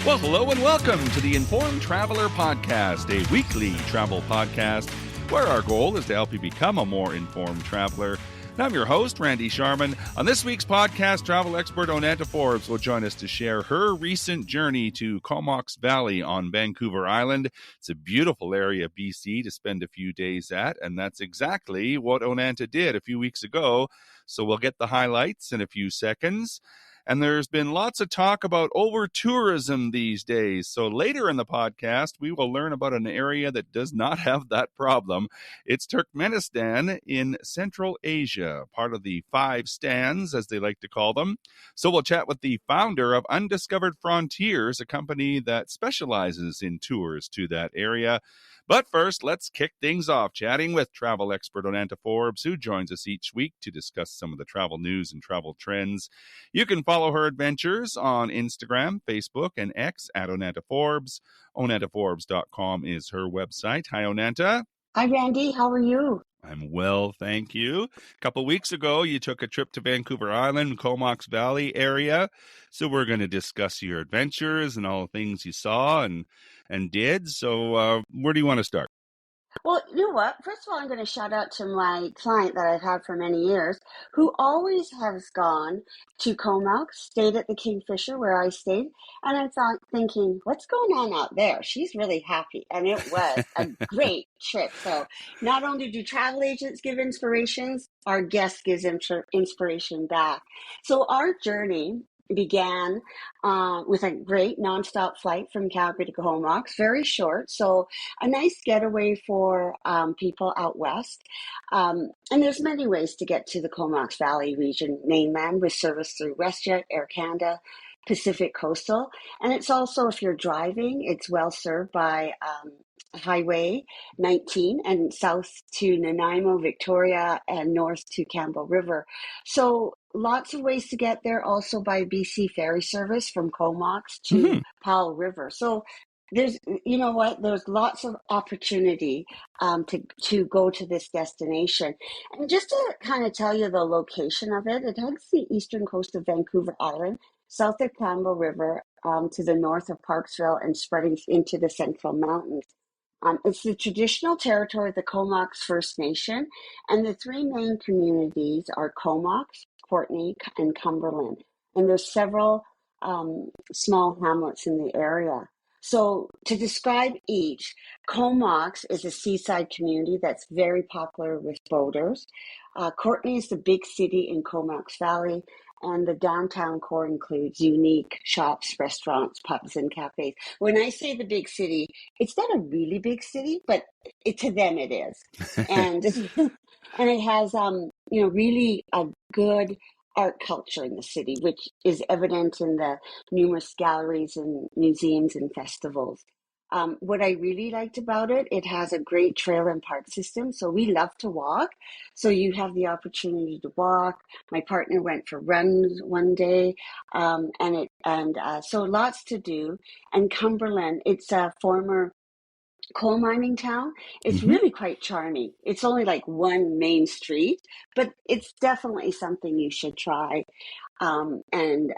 Well, hello and welcome to the Informed Traveler Podcast, a weekly travel podcast where our goal is to help you become a more informed traveler. And I'm your host, Randy Sharman. On this week's podcast, travel expert Onanta Forbes will join us to share her recent journey to Comox Valley on Vancouver Island. It's a beautiful area of BC to spend a few days at, and that's exactly what Onanta did a few weeks ago. So we'll get the highlights in a few seconds. And there's been lots of talk about over-tourism these days. So later in the podcast, we will learn about an area that does not have that problem. It's Turkmenistan in Central Asia, part of the Five Stands, as they like to call them. So we'll chat with the founder of Undiscovered Frontiers, a company that specializes in tours to that area. But first, let's kick things off chatting with travel expert Onanta Forbes, who joins us each week to discuss some of the travel news and travel trends. You can follow her adventures on Instagram, Facebook, and X at Onanta Forbes. OnantaForbes.com is her website. Hi, Onanta. Hi, Randy. How are you? I'm well, thank you. A couple weeks ago, you took a trip to Vancouver Island, Comox Valley area. So we're going to discuss your adventures and all the things you saw and did. So where do you want to start? Well, you know what? First of all, I'm going to shout out to my client that I've had for many years, who always has gone to Comox, stayed at the Kingfisher where I stayed, and I thought, thinking, what's going on out there? She's really happy, and it was a great trip. So not only do travel agents give inspirations, our guest gives inspiration back. So our journey began with a great nonstop flight from Calgary to Comox, very short. So a nice getaway for people out west. And there's many ways to get to the Comox Valley region mainland with service through WestJet, Air Canada, Pacific Coastal. And it's also, if you're driving, it's well served by Highway 19 and south to Nanaimo, Victoria, and north to Campbell River. So lots of ways to get there, also by BC ferry service from Comox to Powell River. So there's lots of opportunity to go to this destination. And just to kind of tell you the location of it, it hugs the eastern coast of Vancouver Island, south of Campbell River, to the north of Parksville, and spreading into the Central Mountains. It's the traditional territory of the Comox First Nation, and the three main communities are Comox, Courtenay, and Cumberland. And there's several small hamlets in the area. So to describe each, Comox is a seaside community that's very popular with boaters. Courtenay is the big city in Comox Valley, and the downtown core includes unique shops, restaurants, pubs, and cafes. When I say the big city, it's not a really big city, but to them it is. And and it has really a good art culture in the city, which is evident in the numerous galleries and museums and festivals. What I really liked about it, it has a great trail and park system. So we love to walk. So you have the opportunity to walk. My partner went for runs one day, so lots to do. And Cumberland, it's a former coal mining town. It's really quite charming. It's only like one main street, but it's definitely something you should try and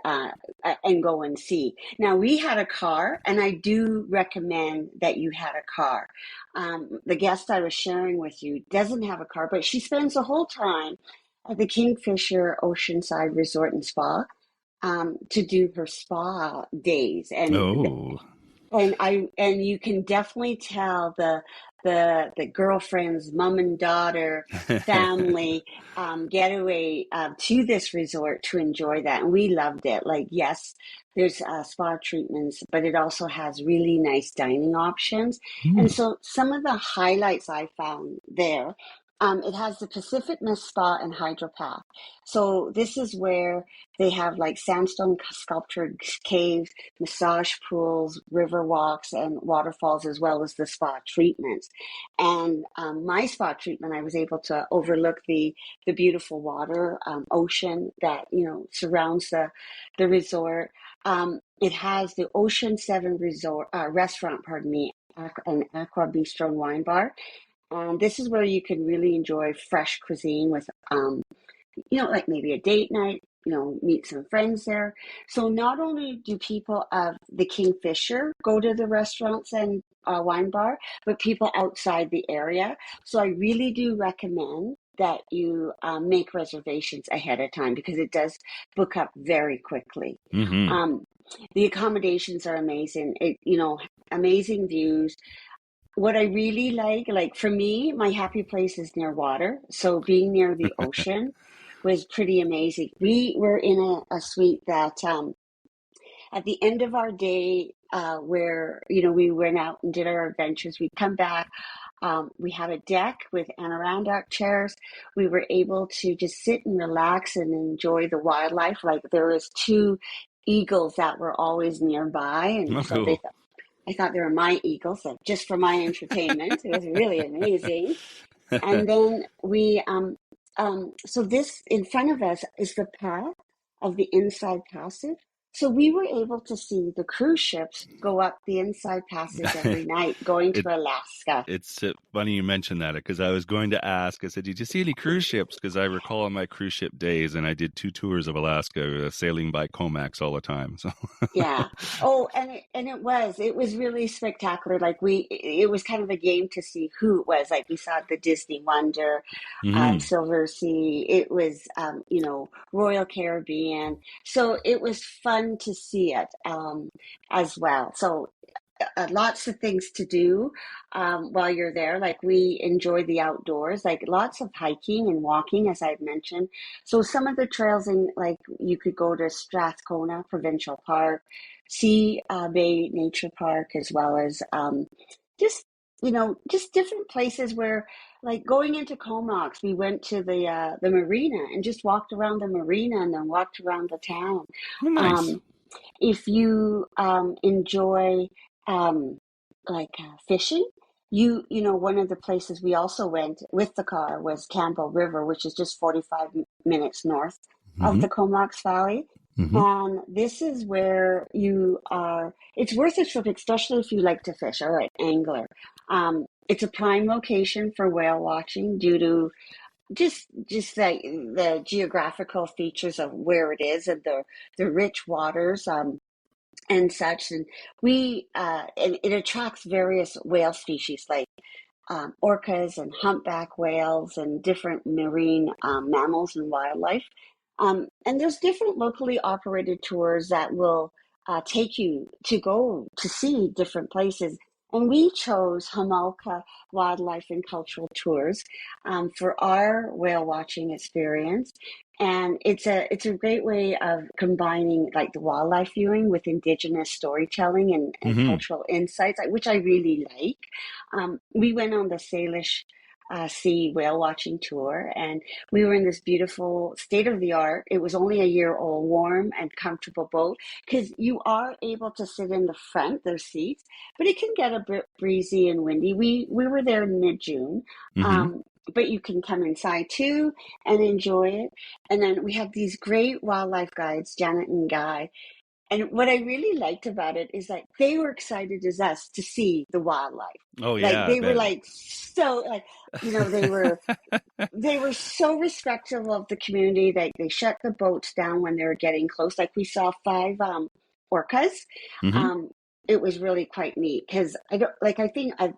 go and see. Now, we had a car, and I do recommend that you had a car. The guest I was sharing with you doesn't have a car, but she spends the whole time at the Kingfisher Oceanside Resort and Spa to do her spa days. And you can definitely tell the girlfriends, mom and daughter, family getaway to this resort to enjoy that. And we loved it. Like, yes, there's spa treatments, but it also has really nice dining options. And so some of the highlights I found there, it has the Pacific Mist Spa and Hydropath. So this is where they have like sandstone sculptured caves, massage pools, river walks, and waterfalls, as well as the spa treatments. And my spa treatment, I was able to overlook the beautiful water, ocean that surrounds the resort. It has the Ocean 7 restaurant, an Aqua Bistro and Wine Bar. This is where you can really enjoy fresh cuisine with, like maybe a date night, meet some friends there. So not only do people of the Kingfisher go to the restaurants and wine bar, but people outside the area. So I really do recommend that you make reservations ahead of time because it does book up very quickly. Mm-hmm. The accommodations are amazing. Amazing views. What I really like for me, my happy place is near water. So being near the ocean was pretty amazing. We were in a suite that at the end of our day, where we went out and did our adventures, we'd come back. We had a deck with Adirondack chairs. We were able to just sit and relax and enjoy the wildlife. Like there was two eagles that were always nearby, and Oh, so cool. I thought they were my eagles, so just for my entertainment. It was really amazing. And then so this in front of us is the path of the Inside Passage. So we were able to see the cruise ships go up the Inside Passage every night, going it to Alaska. it's funny you mentioned that because I was going to ask. I said, "Did you see any cruise ships?" Because I recall on my cruise ship days, and I did 2 tours of Alaska, sailing by Comox all the time. So, Yeah. Oh, and it was really spectacular. Like it was kind of a game to see who it was. Like we saw the Disney Wonder, mm-hmm. Silver Sea. It was, Royal Caribbean. So it was fun to see it as well. So lots of things to do while you're there. Like we enjoy the outdoors, like lots of hiking and walking, as I've mentioned. So some of the trails in, like you could go to Strathcona Provincial Park, Sea Bay Nature Park, as well as just just different places where, like going into Comox, we went to the marina and just walked around the marina and then walked around the town. Oh, nice. Um, if you enjoy um, fishing, one of the places we also went with the car was Campbell River, which is just 45 minutes north of Mm-hmm. the Comox Valley. Mm-hmm. And this is where it's worth a trip, especially if you like to fish or an angler. It's a prime location for whale watching due to just the geographical features of where it is and the rich waters and such. And it attracts various whale species like orcas and humpback whales and different marine mammals and wildlife. And there's different locally operated tours that will take you to go to see different places. And we chose Homolka Wildlife and Cultural Tours for our whale watching experience. And it's a great way of combining like the wildlife viewing with indigenous storytelling and Mm-hmm. cultural insights, which I really like. We went on the Salish Sea whale watching tour, and we were in this beautiful state of the art. It was only a year old, warm and comfortable boat because you are able to sit in the front, there's seats, but it can get a bit breezy and windy. We were there in mid-June. Mm-hmm. But you can come inside too and enjoy it. And then we have these great wildlife guides, Janet and Guy, and what I really liked about it is that they were excited as us to see the wildlife. Oh Like yeah, I they were bet. like so like they were so respectful of the community. They shut the boats down when they were getting close. Like we saw five orcas. Mm-hmm. Um, it was really quite neat because I don't like I think I've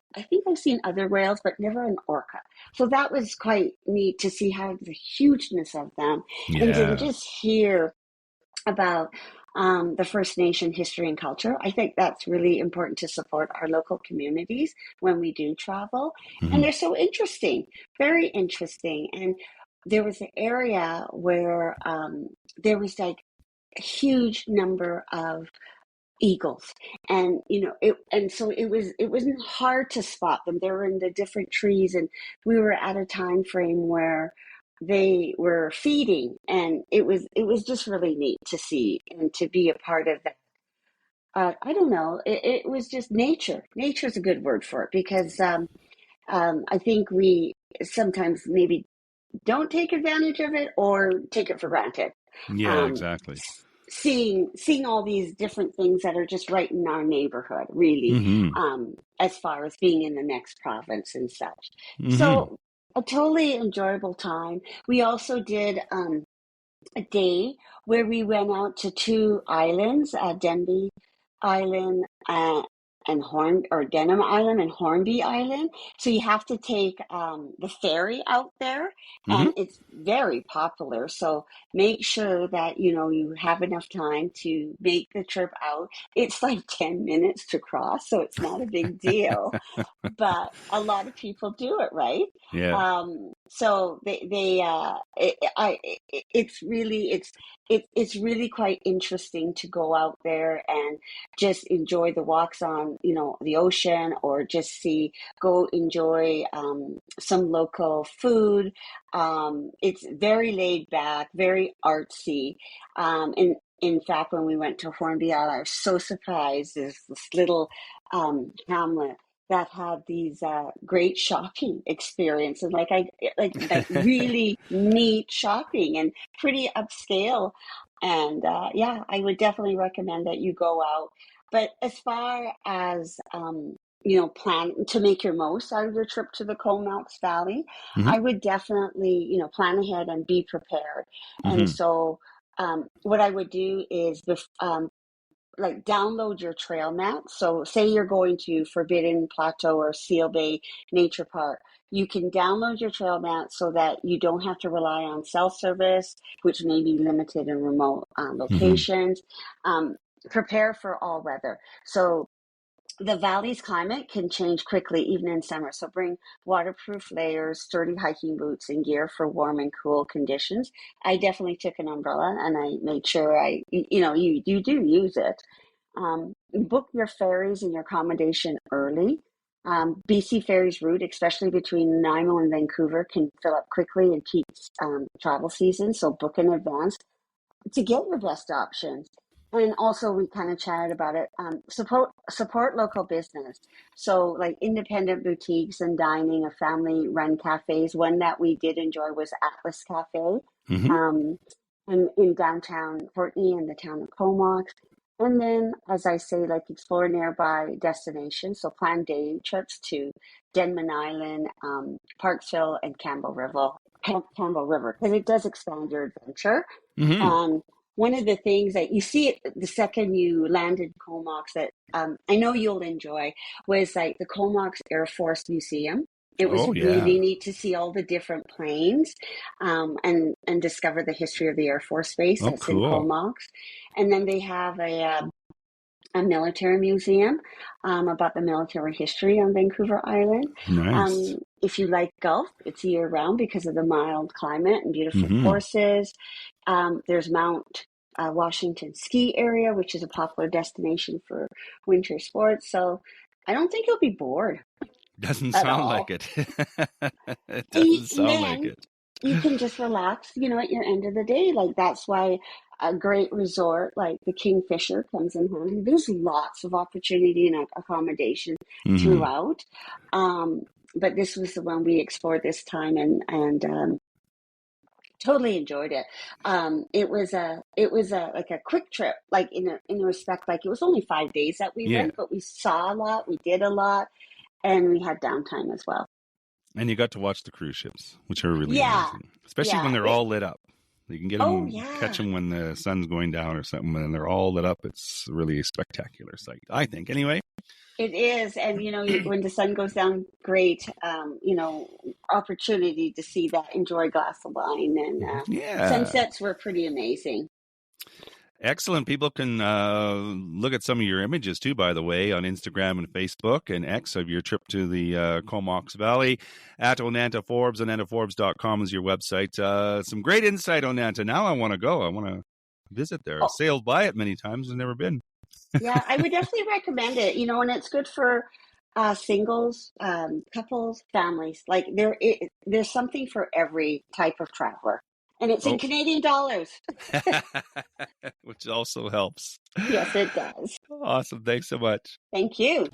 seen other whales, but never an orca. So that was quite neat to see how the hugeness of them and to Yeah. just hear about the First Nation history and culture. I think that's really important to support our local communities when we do travel. And Mm-hmm. they're so interesting, very interesting. And there was an area where there was like a huge number of eagles, and so it wasn't hard to spot them. They were in the different trees, and we were at a time frame where they were feeding, and it was just really neat to see and to be a part of that. I don't know, it was just nature's a good word for it because I think we sometimes maybe don't take advantage of it or take it for granted. Yeah, Um, exactly. seeing all these different things that are just right in our neighborhood, really, Mm-hmm. as far as being in the next province and such. Mm-hmm. So a totally enjoyable time. We also did. a day where we went out to two islands, Denby Island and Denham Island and Hornby Island. So you have to take the ferry out there, Hmm. and it's very popular. So make sure that you have enough time to make the trip out. It's like 10 minutes to cross, so it's not a big deal, but a lot of people do it, right? Yeah. So it's really quite interesting to go out there and just enjoy the walks on, the ocean, or just go enjoy some local food. It's very laid back, very artsy. And in fact, when we went to Hornby Island, I was so surprised. There's this little hamlet that had these great shopping experiences, like really neat shopping and pretty upscale. And yeah, I would definitely recommend that you go out. But as far as plan to make your most out of your trip to the Comox Valley, Hmm. I would definitely plan ahead and be prepared. And Hmm. so what I would do is like download your trail map. So say you're going to Forbidden Plateau or Seal Bay Nature Park. You can download your trail map so that you don't have to rely on cell service, which may be limited in remote Hmm. locations. Prepare for all weather. So the valley's climate can change quickly, even in summer. So bring waterproof layers, sturdy hiking boots, and gear for warm and cool conditions. I definitely took an umbrella, and I made sure you do use it. Book your ferries and your accommodation early. BC Ferries route, especially between Nanaimo and Vancouver, can fill up quickly in peak travel season. So book in advance to get your best options. And also, we kind of chatted about it. Support local business. So, like independent boutiques and dining, or family-run cafes. One that we did enjoy was Atlas Cafe, Hmm. um, in downtown Courtney in the town of Comox. And then, as I say, like explore nearby destinations. So, plan day trips to Denman Island, Parksville, and Campbell River, because it does expand your adventure. Hmm. And one of the things that you see it the second you land in Comox that I know you'll enjoy was like the Comox Air Force Museum. It was Oh, yeah. really neat to see all the different planes, and discover the history of the Air Force Base Oh, that's in cool. Comox. And then they have a military museum about the military history on Vancouver Island. Nice. If you like golf, it's year round because of the mild climate and beautiful Hmm. courses. There's Mount Washington ski area, which is a popular destination for winter sports. So I don't think you'll be bored Doesn't at sound like all. it. It doesn't And sound like then it. you can just relax, at your end of the day. Like that's why a great resort like the Kingfisher comes in handy. There's lots of opportunity and accommodation Hmm. throughout. But this was the one we explored this time, and totally enjoyed it. It was a like a quick trip, like in a respect, like it was only 5 days that we Yeah. went, but we saw a lot, we did a lot, and we had downtime as well. And you got to watch the cruise ships, which are really Yeah, amazing, especially when yeah. they're all lit up. You can Oh catch yeah. them when the sun's going down or something, and they're all lit up. It's really a spectacular sight, I think. Anyway. It is, and when the sun goes down, great, opportunity to see that, enjoy a glass of wine, and Yeah. sunsets were pretty amazing. Excellent. People can look at some of your images too, by the way, on Instagram and Facebook and X of your trip to the Comox Valley at Onanta Forbes. OnantaForbes.com is your website. Some great insight, Onanta. Now I want to go. I want to visit there. I Oh, sailed by it many times and never been. yeah, I would definitely recommend it. And it's good for singles, couples, families. Like there's something for every type of traveler, and it's in Oh, Canadian dollars. which also helps. Yes, it does. Awesome. Thanks so much. Thank you.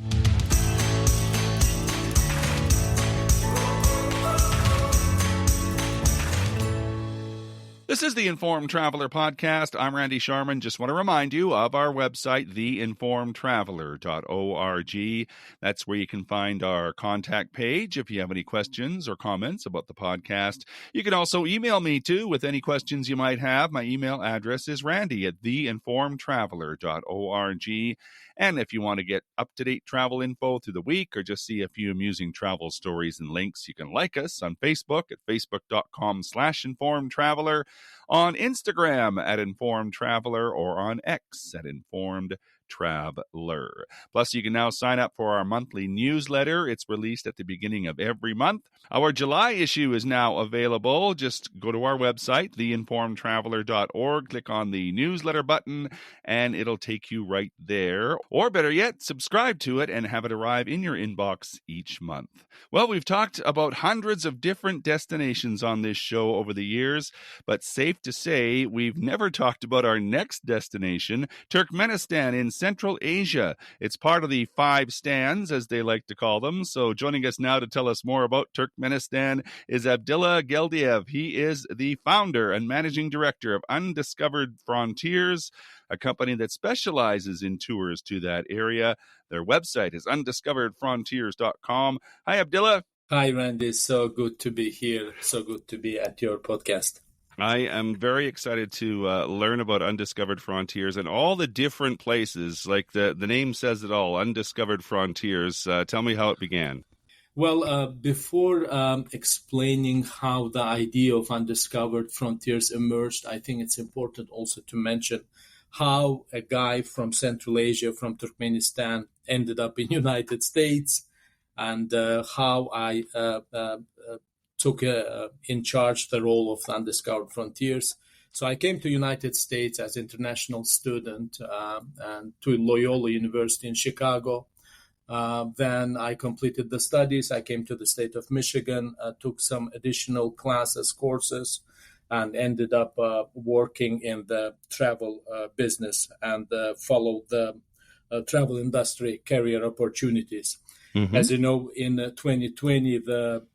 This is the Informed Traveler Podcast. I'm Randy Sharman. Just want to remind you of our website, theinformedtraveler.org. That's where you can find our contact page if you have any questions or comments about the podcast. You can also email me, too, with any questions you might have. My email address is randy@theinformedtraveler.org. And if you want to get up-to-date travel info through the week or just see a few amusing travel stories and links, you can like us on Facebook at facebook.com/informedtraveler, on Instagram at Informed Traveler, or on X at Informed Traveler. Plus, you can now sign up for our monthly newsletter. It's released at the beginning of every month. Our July issue is now available. Just go to our website, theinformedtraveler.org, click on the newsletter button, and it'll take you right there. Or better yet, subscribe to it and have it arrive in your inbox each month. Well, we've talked about hundreds of different destinations on this show over the years, but safe to say we've never talked about our next destination, Turkmenistan in Central Asia. It's part of the 5 stands, as they like to call them. So joining us now to tell us more about Turkmenistan is Abdullah Geldiev. He is the founder and managing director of Undiscovered Frontiers, a company that specializes in tours to that area. Their website is undiscoveredfrontiers.com. Hi, Abdullah. Hi, Randy. So good to be here. So good to be at your podcast. I am very excited to learn about Undiscovered Frontiers and all the different places. Like the name says it all, Undiscovered Frontiers. Tell me how it began. Well, before explaining how the idea of Undiscovered Frontiers emerged, I think it's important also to mention how a guy from Central Asia, from Turkmenistan, ended up in United States, and how I took in charge the role of Undiscovered Frontiers. So I came to United States as international student and to Loyola University in Chicago. Then I completed the studies. I came to the state of Michigan, took some additional classes, courses, and ended up working in the travel business and followed the travel industry career opportunities. Mm-hmm. As you know, in 2020, the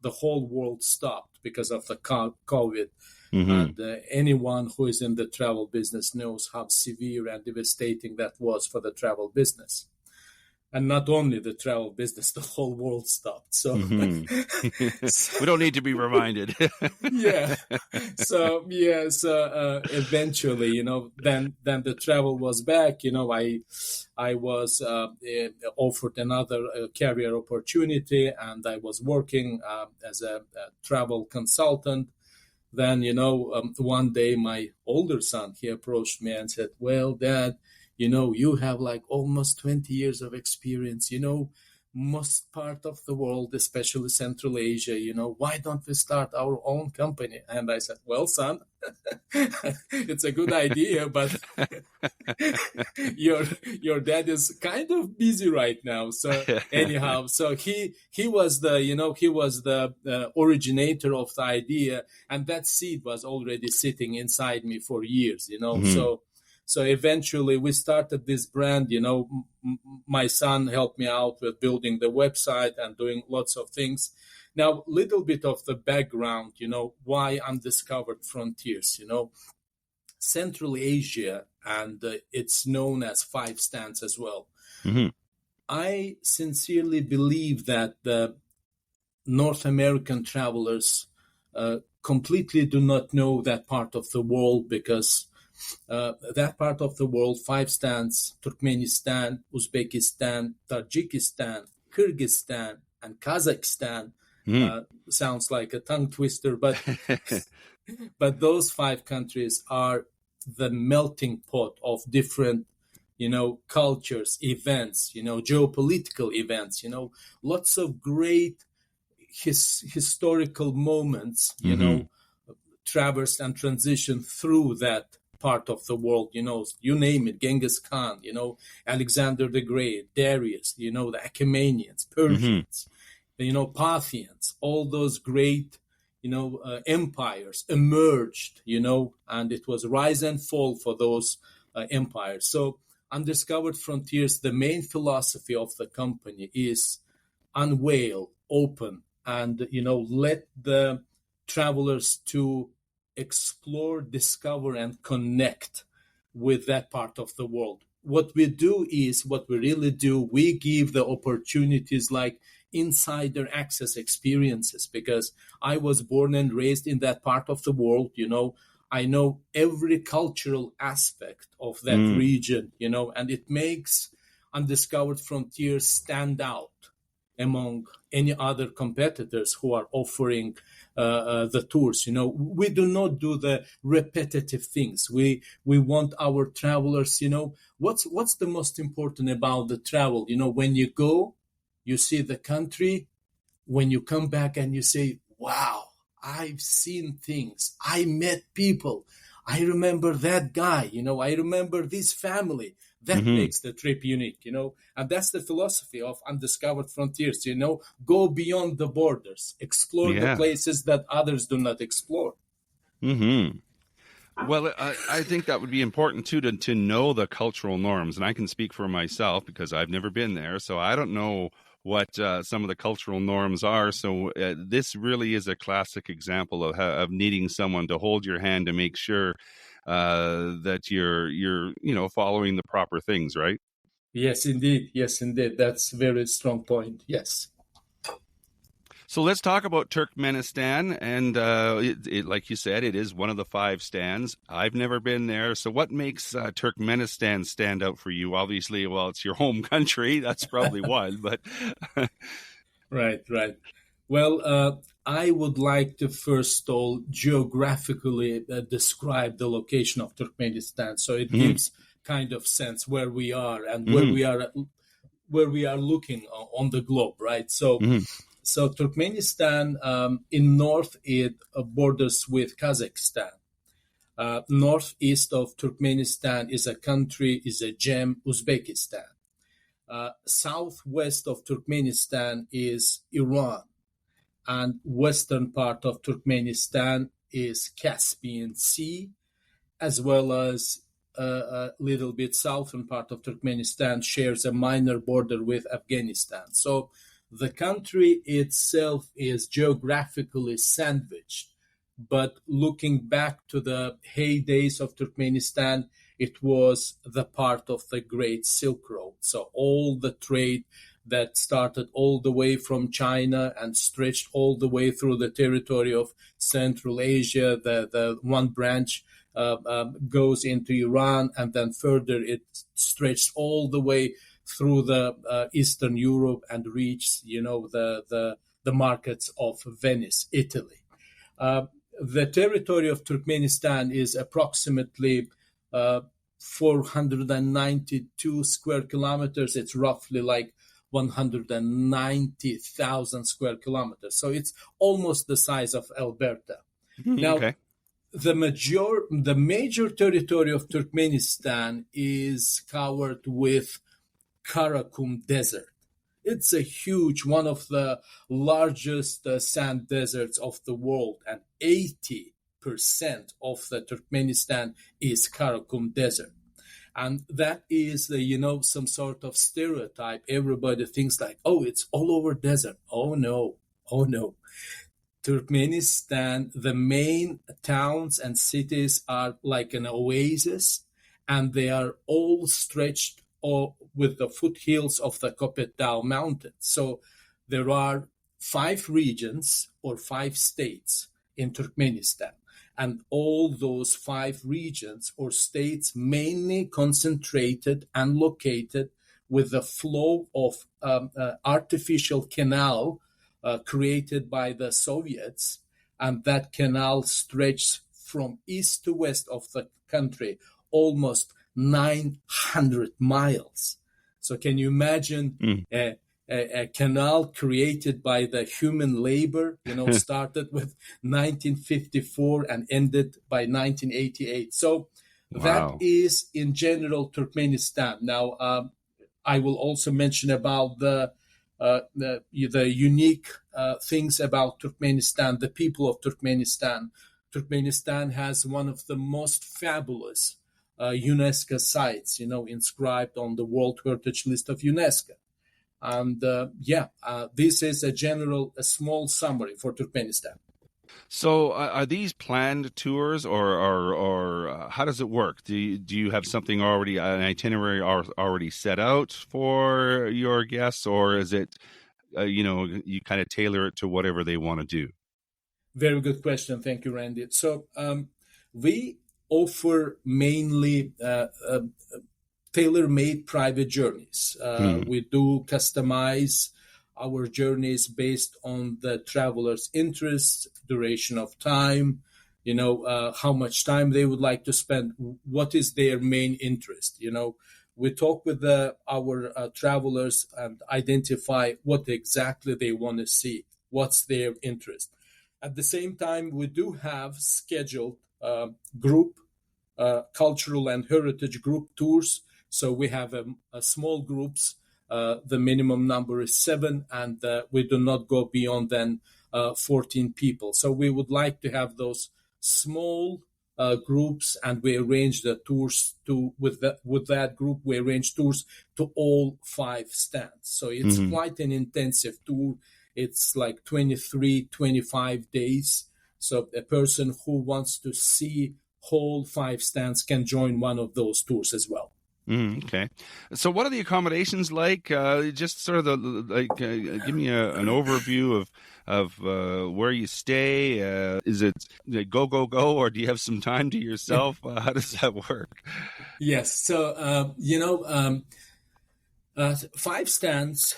whole world stopped because of the COVID. Mm-hmm. And anyone who is in the travel business knows how severe and devastating that was for the travel business. And not only the travel business, the whole world stopped. So, we don't need to be reminded. So eventually, then the travel was back. I was offered another career opportunity, and I was working as a travel consultant. Then, one day my older son, he approached me and said, "Well, Dad, you have like almost 20 years of experience, most part of the world, especially Central Asia, why don't we start our own company?" And I said, "Well, son, it's a good idea, but your dad is kind of busy right now." So anyhow, so he was the originator of the idea, and that seed was already sitting inside me for years, Mm-hmm. So eventually we started this brand, my son helped me out with building the website and doing lots of things. Now, little bit of the background, why Undiscovered Frontiers, Central Asia, and it's known as 5 stands as well. Mm-hmm. I sincerely believe that the North American travelers completely do not know that part of the world, because that part of the world, 5 stands, Turkmenistan, Uzbekistan, Tajikistan, Kyrgyzstan, and Kazakhstan, sounds like a tongue twister, but those 5 countries are the melting pot of different, cultures, events, geopolitical events, lots of great historical moments, mm-hmm. Traversed and transitioned through that part of the world, you name it, Genghis Khan, Alexander the Great, Darius, the Achaemenians, Persians, mm-hmm. Parthians, all those great, empires emerged, and it was rise and fall for those empires. So Undiscovered Frontiers, the main philosophy of the company is unveil, open, and, let the travelers to explore, discover, and connect with that part of the world. What we really do, we give the opportunities like insider access experiences, because I was born and raised in that part of the world. I know every cultural aspect of that region, and it makes Undiscovered Frontiers stand out among any other competitors who are offering the tours. We do not do the repetitive things. We want our travelers. What's the most important about the travel? When you go, you see the country. When you come back and you say, "Wow, I've seen things. I met people. I remember that guy. I remember this family." That makes the trip unique, and that's the philosophy of Undiscovered Frontiers, go beyond the borders, explore the places that others do not explore. Well, I think that would be important too, to know the cultural norms. And I can speak for myself because I've never been there, so I don't know what some of the cultural norms are. So this really is a classic example of needing someone to hold your hand to make sure that you're following the proper things, right? Yes, indeed. That's a very strong point. Yes. So let's talk about Turkmenistan. And like you said, it is one of the 5 stands. I've never been there. So what makes Turkmenistan stand out for you? Obviously, well, it's your home country. That's probably one. But Right. Well, I would like to first of all geographically describe the location of Turkmenistan, so it gives kind of sense where we are and where we are looking on the globe, right? So Turkmenistan in north, it borders with Kazakhstan. Northeast of Turkmenistan is a gem, Uzbekistan. Southwest of Turkmenistan is Iran, and western part of Turkmenistan is Caspian Sea, as well as a little bit southern part of Turkmenistan shares a minor border with Afghanistan. So the country itself is geographically sandwiched, but looking back to the heydays of Turkmenistan, it was the part of the Great Silk Road. So all the trade that started all the way from China and stretched all the way through the territory of Central Asia, the one branch goes into Iran, and then further it stretched all the way through the Eastern Europe and reached, the markets of Venice, Italy. The territory of Turkmenistan is approximately 492 square kilometers. It's roughly like 190,000 square kilometers. So it's almost the size of Alberta. Now, the major territory of Turkmenistan is covered with Karakum Desert. It's a huge, one of the largest sand deserts of the world, and 80% of the Turkmenistan is Karakum Desert. And that is, some sort of stereotype. Everybody thinks like, oh, it's all over desert. Oh, no. Turkmenistan, the main towns and cities are like an oasis, and they are all stretched with the foothills of the Köpetdağ Mountains. So there are 5 regions or 5 states in Turkmenistan. And all those 5 regions or states mainly concentrated and located with the flow of artificial canal created by the Soviets. And that canal stretched from east to west of the country, almost 900 miles. So can you imagine a canal created by the human labor, started with 1954 and ended by 1988. So that is in general Turkmenistan. Now, I will also mention about the unique things about Turkmenistan, the people of Turkmenistan. Turkmenistan has one of the most fabulous UNESCO sites, inscribed on the World Heritage List of UNESCO. And this is a small summary for Turkmenistan. So, are these planned tours, or how does it work? Do you have something already, an itinerary already set out for your guests, or is it, you kind of tailor it to whatever they want to do? Very good question. Thank you, Randy. So we offer mainly tailor-made private journeys. Hmm. We do customize our journeys based on the traveler's interests, duration of time, how much time they would like to spend, what is their main interest. We talk with our travelers and identify what exactly they want to see, what's their interest. At the same time, we do have scheduled group cultural and heritage group tours. So we have a small groups. The minimum number is 7, and we do not go beyond than 14 people. So we would like to have those small groups, and we arrange the tours to with that group. We arrange tours to all 5 stands. So it's Hmm. quite an intensive tour. It's like 23, 25 days. So a person who wants to see whole 5 stands can join one of those tours as well. Okay. So, what are the accommodations like? Just sort of give me an overview of where you stay. Is it go go go, or do you have some time to yourself? How does that work? Yes. So, 5 stands,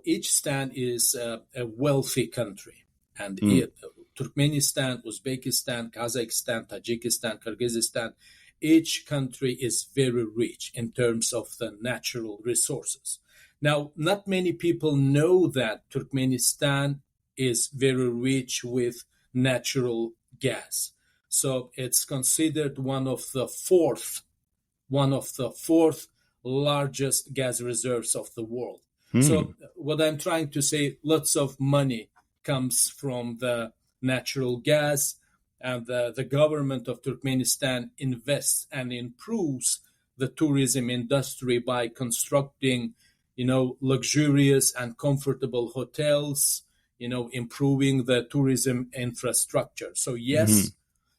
each stand is a wealthy country. And Mm. Turkmenistan, Uzbekistan, Kazakhstan, Tajikistan, Kyrgyzstan, each country is very rich in terms of the natural resources. Now, not many people know that Turkmenistan is very rich with natural gas. So it's considered one of the fourth largest gas reserves of the world. Mm. So what I'm trying to say, lots of money comes from the natural gas, and the government of Turkmenistan invests and improves the tourism industry by constructing, luxurious and comfortable hotels, improving the tourism infrastructure. So Hmm. yes,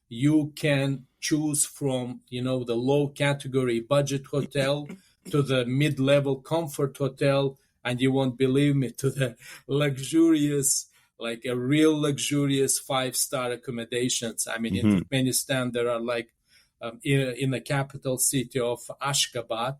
you can choose from the low category budget hotel to the mid-level comfort hotel, and you won't believe me, to the luxurious, like a real luxurious 5-star accommodations. I mean, in Hmm. Turkmenistan there are like in the capital city of Ashgabat,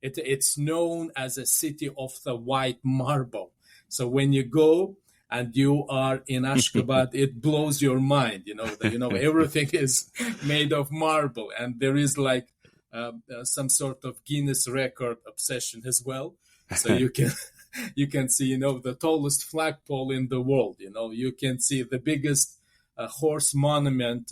it's known as a city of the white marble. So when you go and you are in Ashgabat, it blows your mind. Everything is made of marble, and there is like some sort of Guinness record obsession as well. So you can you can see the tallest flagpole in the world. You can see the biggest horse monument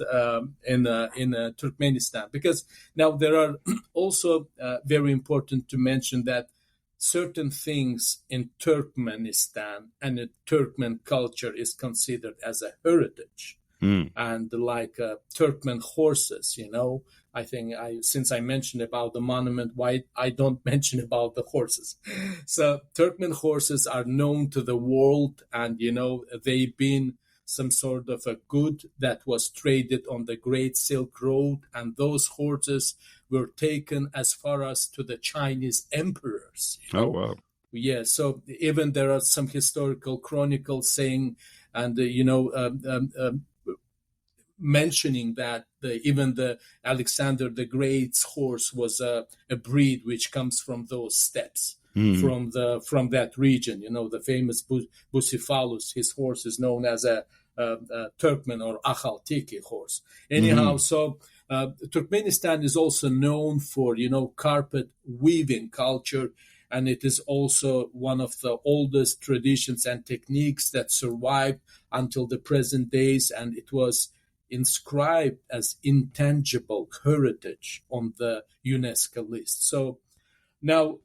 in Turkmenistan. Because now there are also very important to mention that certain things in Turkmenistan and in Turkmen culture is considered as a heritage. Mm. And like Turkmen horses, I think since I mentioned about the monument, why I don't mention about the horses. So Turkmen horses are known to the world, and they've been some sort of a good that was traded on the Great Silk Road, and those horses were taken as far as to the Chinese emperors. Oh, wow. Yeah, so even there are some historical chronicles saying, and mentioning that even the Alexander the Great's horse was a breed which comes from those steppes, Mm. from that region. The famous Bucephalus, his horse is known as a Turkmen or Akhaltiki horse. Anyhow, Hmm. so Turkmenistan is also known for carpet weaving culture, and it is also one of the oldest traditions and techniques that survived until the present days, and it was inscribed as intangible heritage on the UNESCO list. So now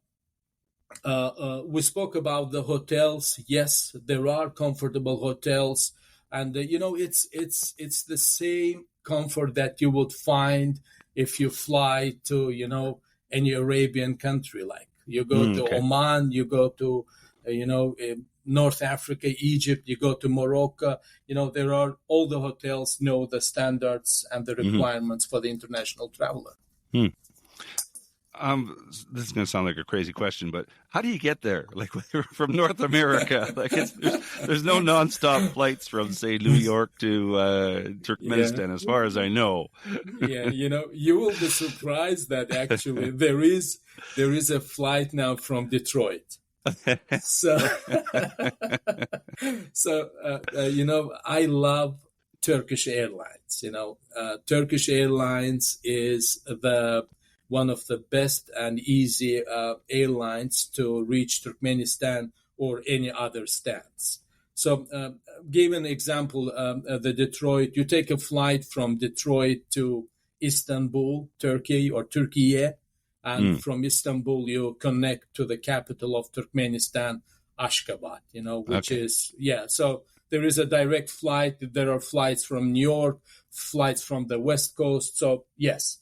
we spoke about the hotels. Yes, there are comfortable hotels, and it's the same comfort that you would find if you fly to any Arabian country. Like you go to Okay. Oman, you go to North Africa, Egypt, you go to Morocco, there are all the hotels know the standards and the requirements for the international traveler. Hmm. This is going to sound like a crazy question, but how do you get there? Like from North America, like there's no nonstop flights from, say, New York to Turkmenistan, as far as I know. Yeah, you will be surprised that actually there is a flight now from Detroit. So, I love Turkish Airlines. Turkish Airlines is one of the best and easy airlines to reach Turkmenistan or any other stands. So, give an example, the Detroit, you take a flight from Detroit to Istanbul, Turkey, or Turkiye, and from Istanbul, you connect to the capital of Turkmenistan, Ashgabat, which is, so there is a direct flight. There are flights from New York, flights from the West Coast. So, yes,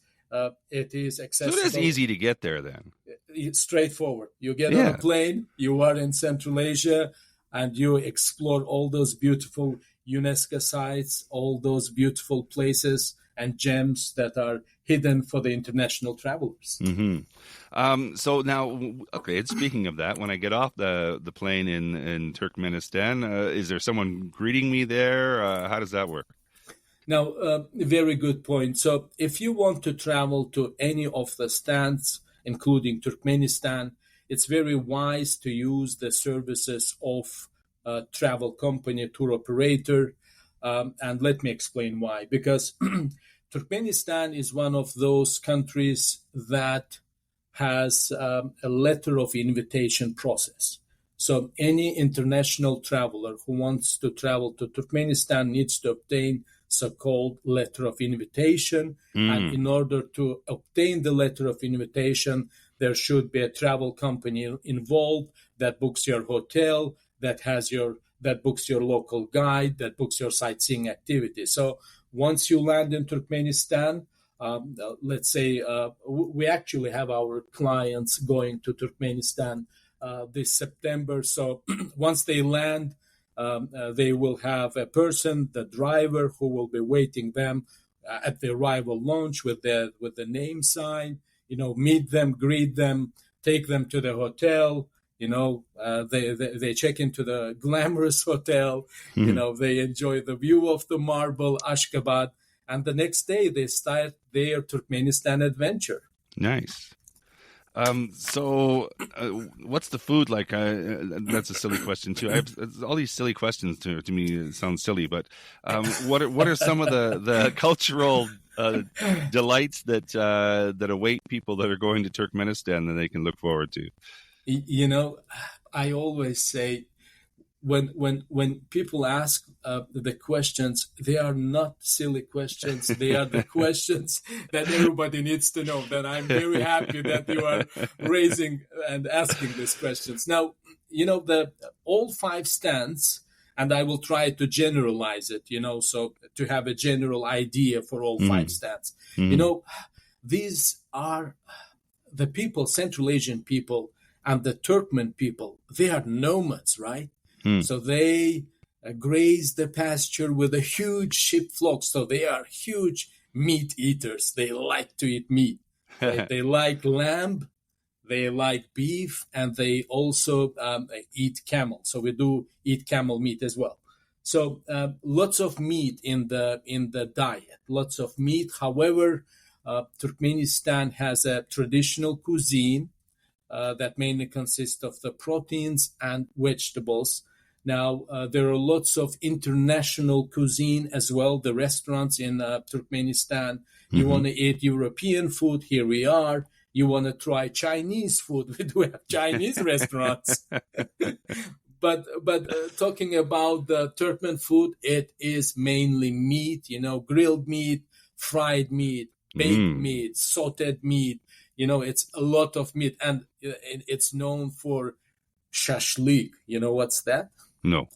it is accessible. So it is easy to get there then. It's straightforward. You get on a plane, you are in Central Asia, and you explore all those beautiful UNESCO sites, all those beautiful places and gems that are hidden for the international travelers. So now, speaking of that, when I get off the plane in Turkmenistan, is there someone greeting me there? How does that work? Now, very good point. So if you want to travel to any of the stands, including Turkmenistan, it's very wise to use the services of a travel company, tour operator. And let me explain why. Because Turkmenistan is one of those countries that has a letter of invitation process. So any international traveler who wants to travel to Turkmenistan needs to obtain so-called letter of invitation. And in order to obtain the letter of invitation, there should be a travel company involved that books your hotel, that books your local guide, that books your sightseeing activity. So once you land in Turkmenistan, let's say we actually have our clients going to Turkmenistan this September. So once they land, they will have a person, the driver, who will be waiting them at the arrival lounge with the name sign. Meet them, greet them, take them to the hotel. They check into the glamorous hotel. They enjoy the view of the marble Ashgabat, and the next day they start their Turkmenistan adventure. Nice. So what's the food like? That's a silly question too. I have all these silly questions to me. It sounds silly, but what are some of the cultural delights that await people that are going to Turkmenistan that they can look forward to? I always say when people ask the questions, they are not silly questions. They are the questions that everybody needs to know. That I'm very happy that you are raising and asking these questions. Now, the all 5 stands, and I will try to generalize it, so to have a general idea for all 5 stands. These are the people, Central Asian people, and the Turkmen people. They are nomads, right? So they graze the pasture with a huge sheep flock. So they are huge meat eaters. They like to eat meat. They like lamb, they like beef, and they also eat camel. So we do eat camel meat as well. So lots of meat in the diet, lots of meat. However, Turkmenistan has a traditional cuisine that mainly consists of the proteins and vegetables. Now, there are lots of international cuisine as well. The restaurants in Turkmenistan, you want to eat European food, here we are. You want to try Chinese food, we do have Chinese restaurants. But talking about the Turkmen food, it is mainly meat, grilled meat, fried meat, baked meat, sauteed meat. It's a lot of meat, and it's known for shashlik. You know what's that? No.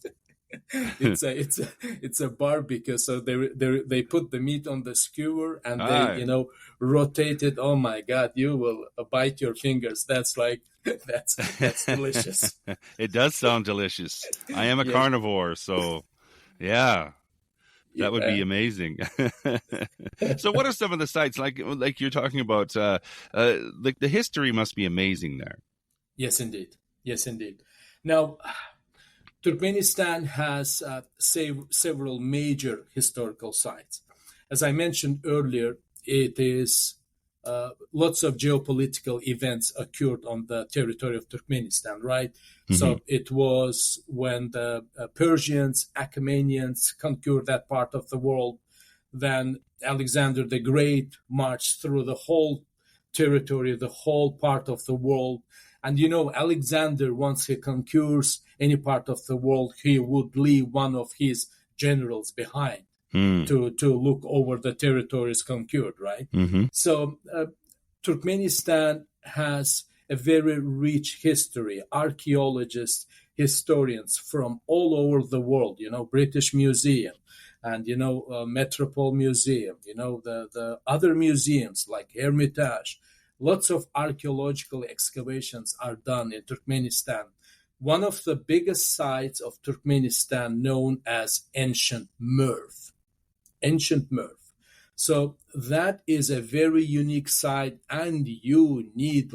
It's a barbecue. So they put the meat on the skewer and they Ah, rotate it. Oh my God, you will bite your fingers. That's like that's delicious. it does sound delicious. I am a Yeah, carnivore, so yeah, that would be yeah. amazing. So, what are some of the sites like you're talking about? Like the history must be amazing there. Yes, indeed. Yes, indeed. Now, Turkmenistan has several major historical sites. As I mentioned earlier, it is lots of geopolitical events occurred on the territory of Turkmenistan, right? Hmm. So it was when the Persians, Achaemenians conquered that part of the world. Then Alexander the Great marched through the whole territory, the whole part of the world. And Alexander, once he conquers any part of the world, he would leave one of his generals behind Hmm. to look over the territories conquered, right? Hmm. So Turkmenistan has a very rich history. Archaeologists, historians from all over the world, British Museum and, Metropole Museum, the other museums like Hermitage. Lots of archaeological excavations are done in Turkmenistan. One of the biggest sites of Turkmenistan known as Ancient Merv. Ancient Merv. So that is a very unique site, and you need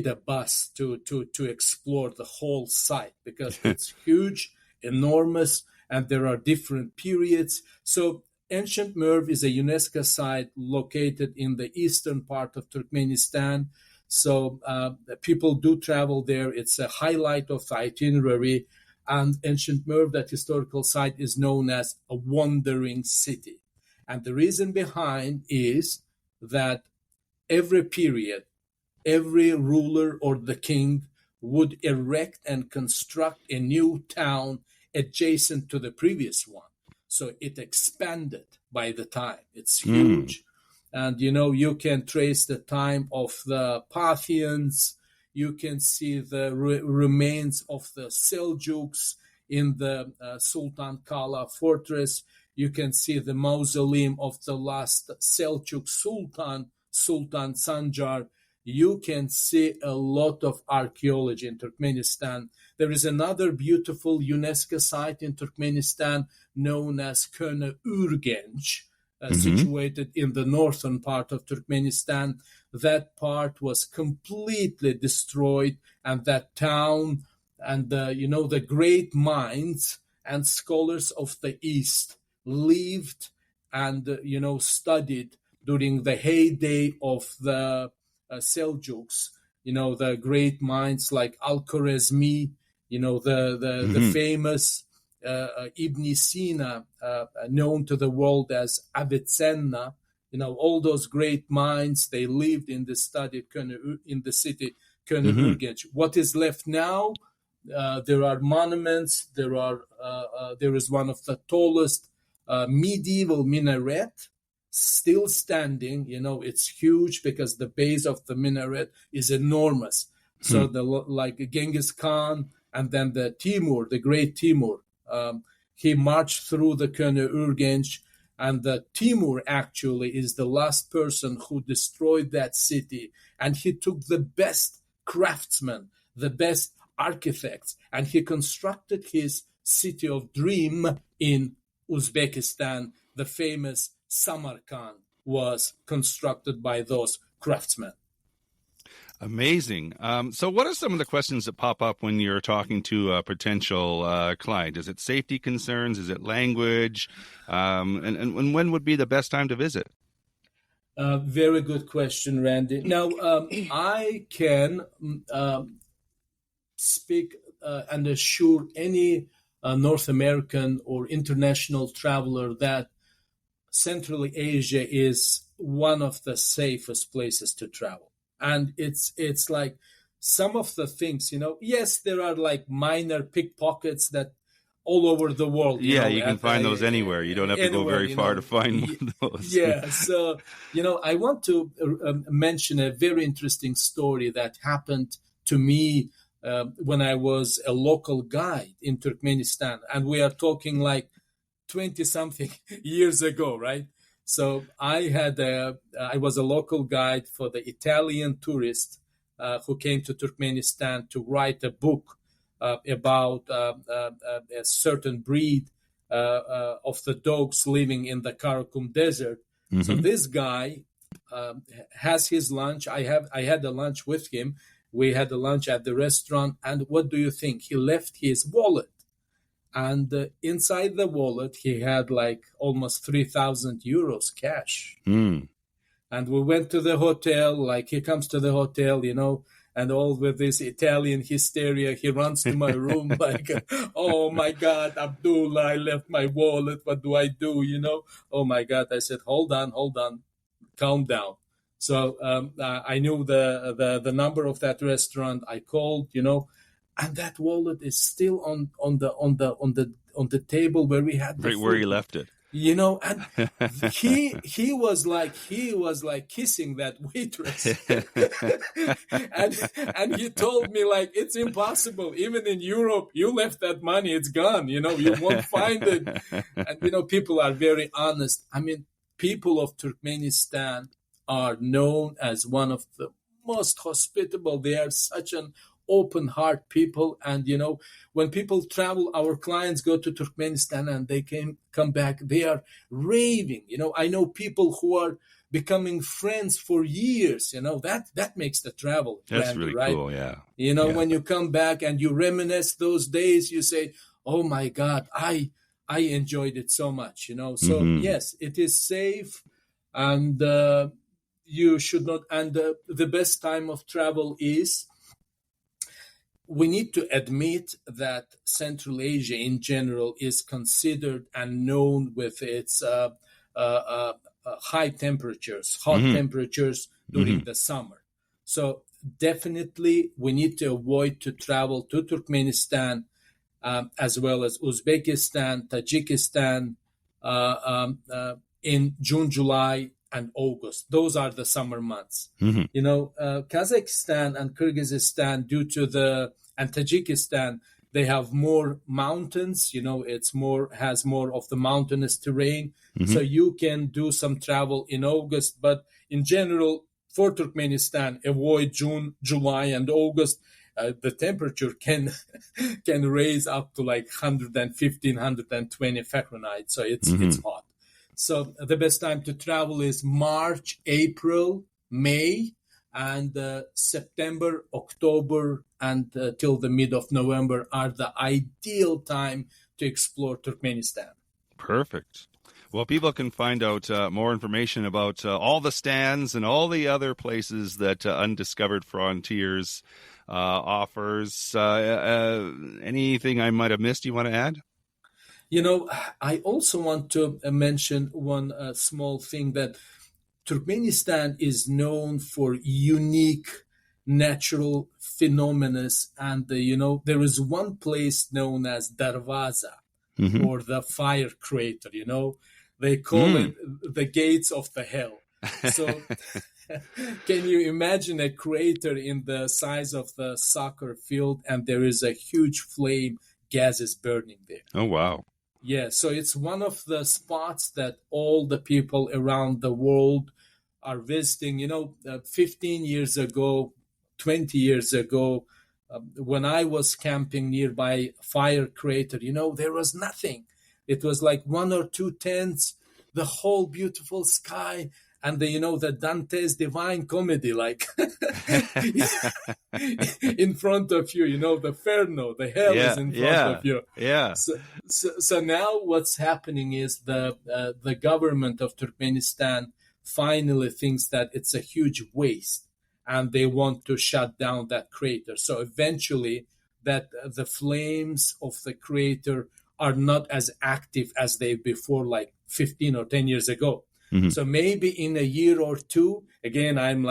a bus to explore the whole site because it's huge, enormous, and there are different periods. So Ancient Merv is a UNESCO site located in the eastern part of Turkmenistan. So people do travel there. It's a highlight of the itinerary. And Ancient Merv, that historical site, is known as a wandering city. And the reason behind is that every period, every ruler or the king would erect and construct a new town adjacent to the previous one. So it expanded by the time. It's Hmm. huge. And you can trace the time of the Parthians. You can see the remains of the Seljuks in the Sultan Kala fortress. You can see the mausoleum of the last Seljuk Sultan, Sultan Sanjar. You can see a lot of archaeology in Turkmenistan. There is another beautiful UNESCO site in Turkmenistan known as Köne Ürgenç, Hmm. situated in the northern part of Turkmenistan. That part was completely destroyed, and that town and the great minds and scholars of the East lived and studied during the heyday of the Seljuks. The great minds like Al-Khwarizmi, the Hmm. famous Ibn Sina, known to the world as Avicenna. All those great minds, they lived in the study in the city Köne Hmm. Ürgenç. What is left now? There are monuments. There is one of the tallest medieval minaret still standing. It's huge because the base of the minaret is enormous. So like Genghis Khan and then the Timur, the great Timur, he marched through the Köne Ürgenç, and the Timur actually is the last person who destroyed that city, and he took the best craftsmen, the best architects, and he constructed his city of dream in Uzbekistan. The famous Samarkand was constructed by those craftsmen. Amazing. So, what are some of the questions that pop up when you're talking to a potential client? Is it safety concerns? Is it language? And when would be the best time to visit? Very good question, Randy. Now, I can speak and assure any North American or international traveler that Central Asia is one of the safest places to travel. And it's like some of the things, yes, there are like minor pickpockets that all over the world, Yeah, you can at find those anywhere. You don't have to go anywhere, very far to find one of those. yeah. So, I want to mention a very interesting story that happened to me when I was a local guide in Turkmenistan, and we are talking like 20 something years ago, right? So I was a local guide for the Italian tourist who came to Turkmenistan to write a book about a certain breed of the dogs living in the Karakum Desert. So this guy has his lunch. I had a lunch with him. We had a lunch at the restaurant, and what do you think? He left his wallet, and inside the wallet he had like almost 3,000 euros cash. And we went to the hotel. Like, he comes to the hotel, and all with this Italian hysteria, he runs to my room like, oh my God, Abdullah, I left my wallet. What do I do? Oh my God. I said, hold on, calm down. So I knew the number of that restaurant. I called, and that wallet is still on the table where we had the right food. where you left it. And he was like kissing that waitress. and he told me, like, it's impossible. Even in Europe, you left that money, it's gone. You won't find it. And people are very honest. I mean, people of Turkmenistan are known as one of the most hospitable. They are such an open heart people. And when people travel, our clients go to Turkmenistan and they come back, they are raving. I know people who are becoming friends for years. That makes the travel. That's Randy, really right? cool. Yeah. When you come back and you reminisce those days, you say, oh my God, I enjoyed it so much. So yes, it is safe, and you should not. And the best time of travel is, we need to admit that Central Asia in general is considered and known with its high temperatures, hot temperatures during the summer. So definitely we need to avoid to travel to Turkmenistan, as well as Uzbekistan, Tajikistan, in June, July, and August. Those are the summer months. Kazakhstan and Kyrgyzstan, and Tajikistan, they have more mountains. Has more of the mountainous terrain. So you can do some travel in August. But in general, for Turkmenistan, avoid June, July, and August. The temperature can raise up to like 115, 120 Fahrenheit. So it's hot. So the best time to travel is March, April, May, and September, October, and till the mid of November are the ideal time to explore Turkmenistan. Perfect. Well, people can find out more information about all the stands and all the other places that Undiscovered Frontiers offers. Anything I might have missed you want to add? I also want to mention one small thing, that Turkmenistan is known for unique natural phenomena. And, there is one place known as Darvaza, or the fire crater, They call it the gates of the hell. So can you imagine a crater in the size of the soccer field, and there is a huge flame, gases burning there? Oh, wow. Yeah, so it's one of the spots that all the people around the world are visiting. 15 years ago, 20 years ago, when I was camping nearby fire crater, there was nothing. It was like one or two tents, the whole beautiful sky, and the Dante's Divine Comedy, like in front of you, the Inferno, the hell is in front of you. Yeah. So now what's happening is the government of Turkmenistan finally thinks that it's a huge waste, and they want to shut down that crater. So eventually, that the flames of the crater are not as active as they before, like 15 or 10 years ago. So maybe in a year or two, again, I'm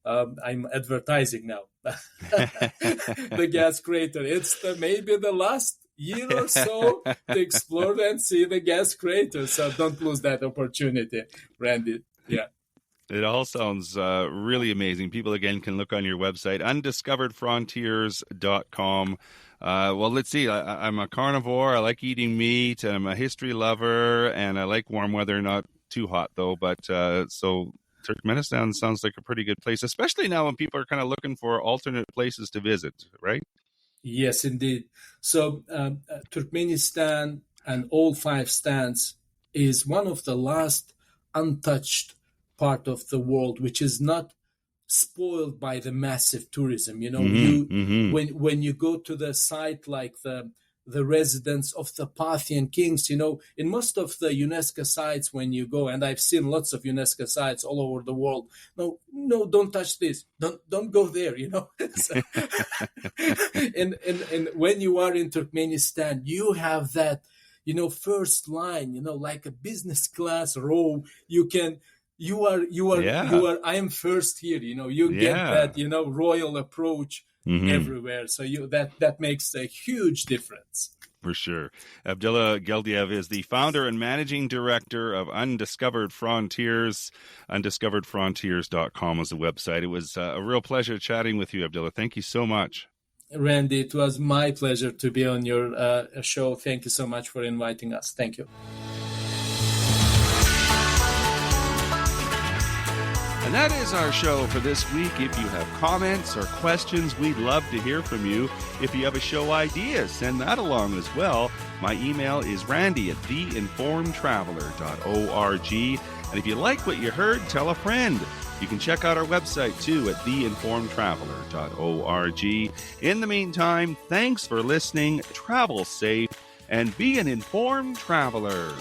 advertising now, the gas crater. It's maybe the last year or so to explore and see the gas crater. So don't lose that opportunity, Randy. Yeah. It all sounds really amazing. People, again, can look on your website, undiscoveredfrontiers.com. Well, let's see. I'm a carnivore. I like eating meat. I'm a history lover, and I like warm weather, not too hot, though. But so Turkmenistan sounds like a pretty good place, especially now when people are kind of looking for alternate places to visit, right? Yes, indeed. So Turkmenistan and all five stands is one of the last untouched part of the world, which is not spoiled by the massive tourism. You know, when you go to the site like the residence of the Parthian kings, you know, in most of the UNESCO sites when you go, and I've seen lots of UNESCO sites all over the world. No, don't touch this. Don't go there. You know. So, and when you are in Turkmenistan, you have that, you know, first line, you know, like a business class row. You are I am first here, you know, you get that, you know, royal approach everywhere. So that makes a huge difference. For sure. Abdullah Geldiev is the founder and managing director of Undiscovered Frontiers. Undiscoveredfrontiers.com is the website. It was a real pleasure chatting with you, Abdullah. Thank you so much. Randy, it was my pleasure to be on your show. Thank you so much for inviting us. Thank you. And that is our show for this week. If you have comments or questions, we'd love to hear from you. If you have a show idea, send that along as well. My email is randy@theinformedtraveler.org. And if you like what you heard, tell a friend. You can check out our website too at theinformedtraveler.org. In the meantime, thanks for listening, travel safe, and be an informed traveler.